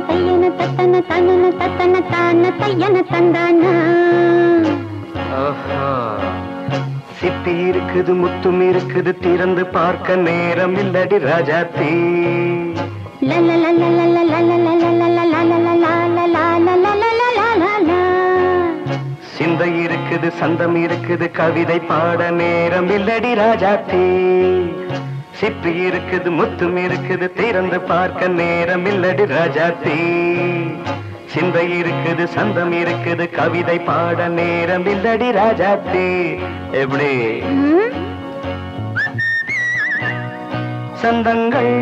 தையன தத்தன தனன தத்தன தான தையன தந்தானா. சிப்பி இருக்குது முத்தும் இருக்குது திறந்து பார்க்க நேரம் இல்லடி ராஜாத்தி. சிந்தை இருக்குது சந்தம் இருக்குது கவிதை பாட நேரம் இல்லடி ராஜாத்தி. சிப்பி இருக்குது முத்தும் இருக்குது திறந்து பார்க்க நேரம் இல்லடி ராஜாத்தி. சிந்தை இருக்குது சந்தம் இருக்குது கவிதை பாட நேரம் இல்லடி ராஜாத்தி. எப்படி சந்தங்கள்